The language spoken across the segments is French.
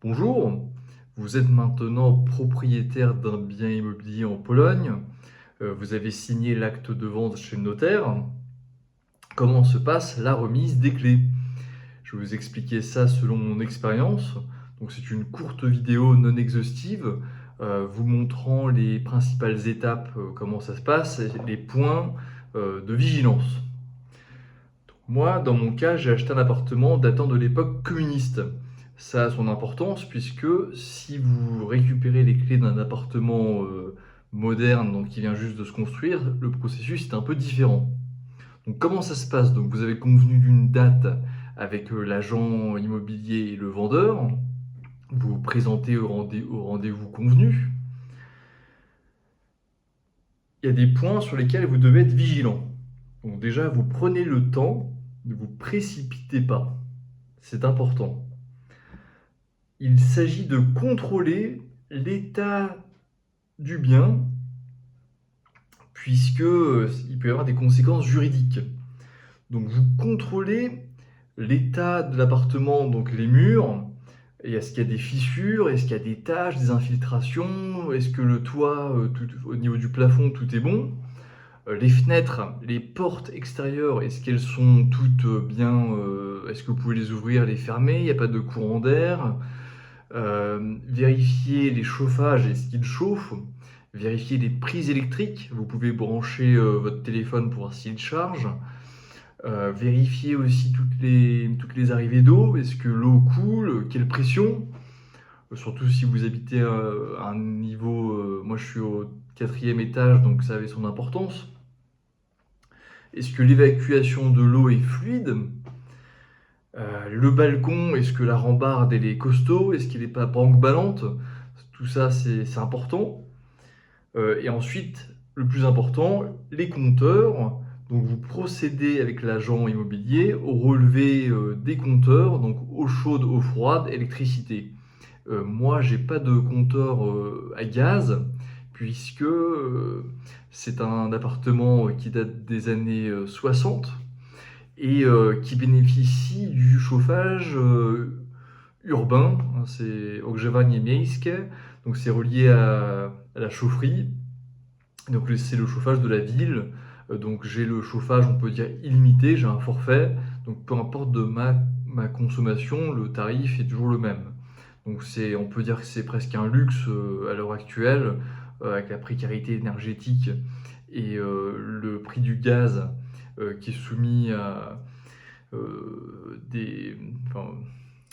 Bonjour, vous êtes maintenant propriétaire d'un bien immobilier en Pologne. Vous avez signé l'acte de vente chez le notaire. Comment se passe la remise des clés? Je vais vous expliquer ça selon mon expérience. Donc c'est une courte vidéo non exhaustive, vous montrant les principales étapes, comment ça se passe et les points, de vigilance. Moi, dans mon cas, j'ai acheté un appartement datant de l'époque communiste. Ça a son importance puisque si vous récupérez les clés d'un appartement moderne, donc qui vient juste de se construire, le processus est un peu différent. Donc comment ça se passe? Donc vous avez convenu d'une date avec l'agent immobilier et le vendeur. Vous vous présentez au rendez-vous convenu. Il y a des points sur lesquels vous devez être vigilant. Donc déjà, vous prenez le temps, ne vous précipitez pas. C'est important. Il s'agit de contrôler l'état du bien, puisque il peut y avoir des conséquences juridiques. Donc vous contrôlez l'état de l'appartement, donc les murs, et est-ce qu'il y a des fissures, est-ce qu'il y a des taches, des infiltrations, est-ce que le toit, au niveau du plafond, tout est bon? Les fenêtres, les portes extérieures, est-ce qu'elles sont toutes bien, est-ce que vous pouvez les ouvrir, les fermer, il n'y a pas de courant d'air? Vérifier les chauffages, est-ce qu'ils chauffent? Vérifier les prises électriques, vous pouvez brancher votre téléphone pour voir s'il charge. Vérifier aussi toutes les arrivées d'eau, est-ce que l'eau coule? Quelle pression? Surtout si vous habitez à un niveau, moi je suis au 4e étage, donc ça avait son importance. Est-ce que l'évacuation de l'eau est fluide? Le balcon, est-ce que la rambarde elle est costaud? Est-ce qu'elle n'est pas banque-ballante? Tout ça, c'est important. Et ensuite, le plus important, les compteurs. Donc vous procédez avec l'agent immobilier au relevé des compteurs, donc eau chaude, eau froide, électricité. Moi, j'ai pas de compteur à gaz, puisque c'est un appartement qui date des années 60 et qui bénéficie du chauffage urbain, hein, c'est ogrzewanie miejskie, donc c'est relié à la chaufferie. Donc c'est le chauffage de la ville. Donc j'ai le chauffage, on peut dire illimité, j'ai un forfait. Donc peu importe de ma consommation, le tarif est toujours le même. Donc on peut dire que c'est presque un luxe à l'heure actuelle, avec la précarité énergétique et le prix du gaz qui est soumis à enfin,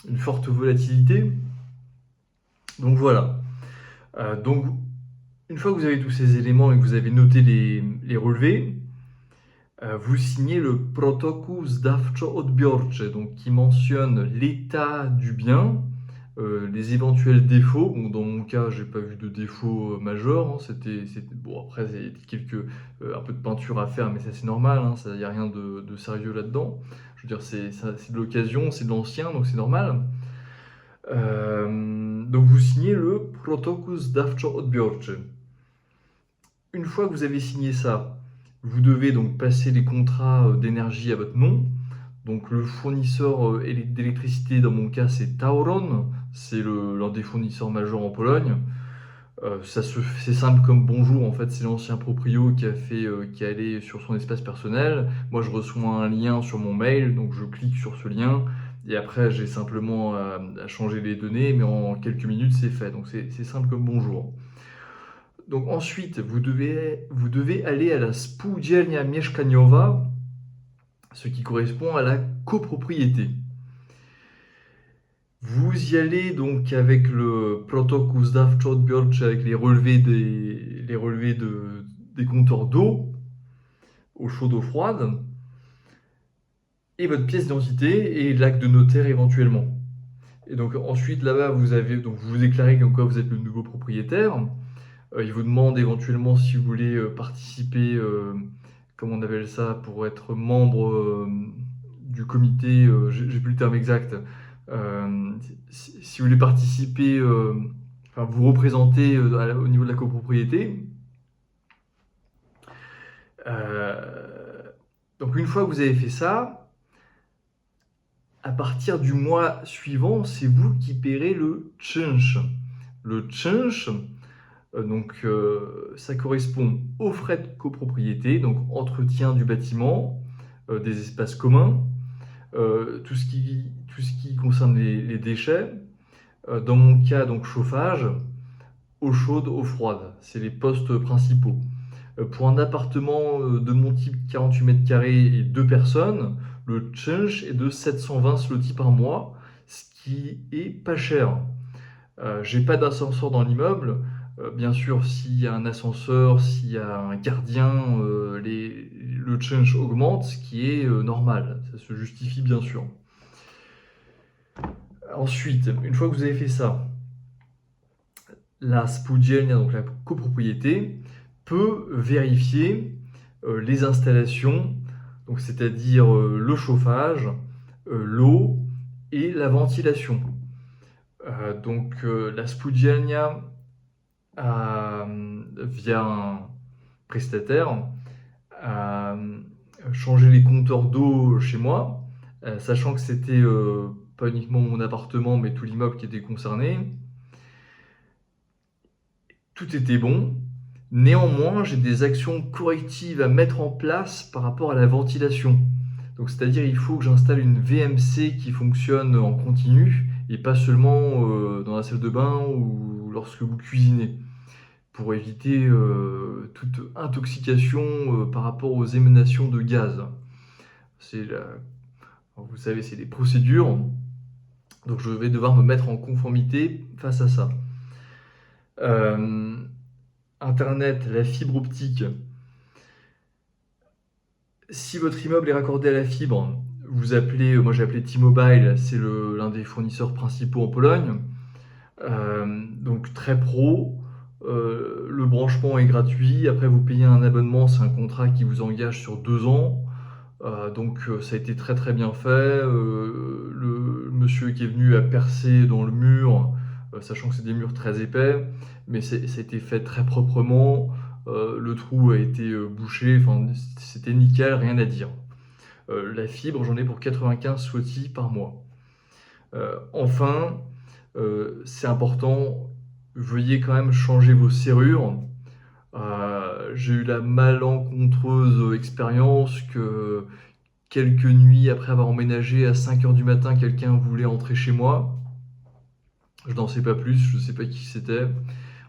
une forte volatilité. Donc voilà. Donc une fois que vous avez tous ces éléments et que vous avez noté les relevés, vous signez le protokół zdawczo-odbiorczy, donc qui mentionne l'état du bien, les éventuels défauts. Bon, dans mon cas, j'ai pas vu de défauts majeurs, hein, bon, après, il y a quelques, un peu de peinture à faire, mais ça c'est normal, hein, il n'y a rien de sérieux là-dedans. Je veux dire, c'est de l'occasion, c'est de l'ancien, donc c'est normal. Donc vous signez le protokół zdawczo-odbiorczy. Une fois que vous avez signé ça, vous devez donc passer les contrats d'énergie à votre nom. Donc le fournisseur d'électricité, dans mon cas, c'est Tauron. C'est l'un des fournisseurs majeurs en Pologne. C'est simple comme bonjour, en fait, c'est l'ancien proprio qui est allé sur son espace personnel. Moi, je reçois un lien sur mon mail, donc je clique sur ce lien. Et après, j'ai simplement à changer les données, mais en quelques minutes, c'est fait. Donc c'est simple comme bonjour. Donc ensuite, vous devez aller à la spółdzielnia mieszkaniowa, ce qui correspond à la copropriété. Vous y allez donc avec le protokół zdawczo-odbiorczy, avec des compteurs d'eau, eau chaude, eau froide, et votre pièce d'identité et l'acte de notaire éventuellement. Et donc ensuite là-bas, donc vous déclarez comme quoi vous êtes le nouveau propriétaire. Il vous demande éventuellement si vous voulez participer, comment on appelle ça, pour être membre du comité, j'ai plus le terme exact. Si vous voulez participer, enfin vous représenter au niveau de la copropriété. Donc une fois que vous avez fait ça, À partir du mois suivant, c'est vous qui paierez le czynsz. Le czynsz, ça correspond aux frais de copropriété, donc entretien du bâtiment, des espaces communs, tout ce qui concerne les déchets. Dans mon cas, donc chauffage, eau chaude, eau froide, c'est les postes principaux. Pour un appartement de mon type 48 mètres carrés et 2 personnes, le czynsz est de 720 zloty par mois, ce qui est pas cher. J'ai pas d'ascenseur dans l'immeuble. Bien sûr, s'il y a un ascenseur, s'il y a un gardien, le czynsz augmente, ce qui est normal. Ça se justifie bien sûr. Ensuite, une fois que vous avez fait ça, la spółdzielnia, donc la copropriété, peut vérifier les installations, donc c'est-à-dire le chauffage, l'eau et la ventilation. La spółdzielnia, via un prestataire, a changé les compteurs d'eau chez moi, sachant que c'était pas uniquement mon appartement, mais tout l'immeuble qui était concerné. Tout était bon. Néanmoins, j'ai des actions correctives à mettre en place par rapport à la ventilation. Donc, c'est-à-dire, il faut que j'installe une VMC qui fonctionne en continu et pas seulement dans la salle de bain ou lorsque vous cuisinez, pour éviter toute intoxication par rapport aux émanations de gaz. Vous savez, c'est des procédures, donc je vais devoir me mettre en conformité face à ça. Internet, la fibre optique. Si votre immeuble est raccordé à la fibre, vous appelez, moi j'ai appelé T-Mobile, c'est l'un des fournisseurs principaux en Pologne. Donc très pro. Le branchement est gratuit. Après, vous payez un abonnement, c'est un contrat qui vous engage sur 2 ans. Ça a été très très bien fait. Le monsieur qui est venu a percé dans le mur, sachant que c'est des murs très épais, mais ça a été fait très proprement. Le trou a été bouché, enfin, c'était nickel, rien à dire. La fibre, j'en ai pour 95 zloty par mois. Enfin, c'est important, veuillez quand même changer vos serrures. J'ai eu la malencontreuse expérience que quelques nuits après avoir emménagé, à 5 heures du matin, quelqu'un voulait entrer chez moi. Je n'en sais pas plus, je ne sais pas qui c'était.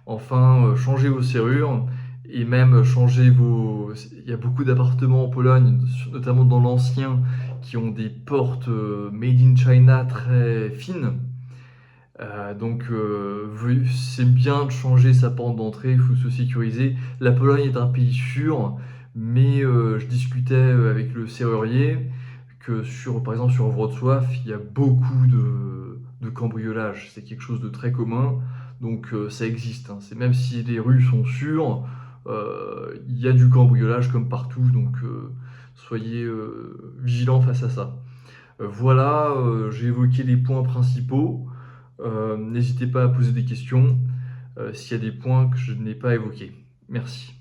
Enfin, changez vos serrures et même changez vos... Il y a beaucoup d'appartements en Pologne, notamment dans l'ancien, qui ont des portes made in China très fines. C'est bien de changer sa porte d'entrée, il faut se sécuriser. La Pologne est un pays sûr, mais je discutais avec le serrurier que par exemple sur Wrocław, il y a beaucoup de cambriolage. C'est quelque chose de très commun, donc ça existe, hein. C'est même si les rues sont sûres, il y a du cambriolage comme partout, donc soyez vigilants face à ça. Voilà, j'ai évoqué les points principaux. N'hésitez pas à poser des questions s'il y a des points que je n'ai pas évoqués. Merci.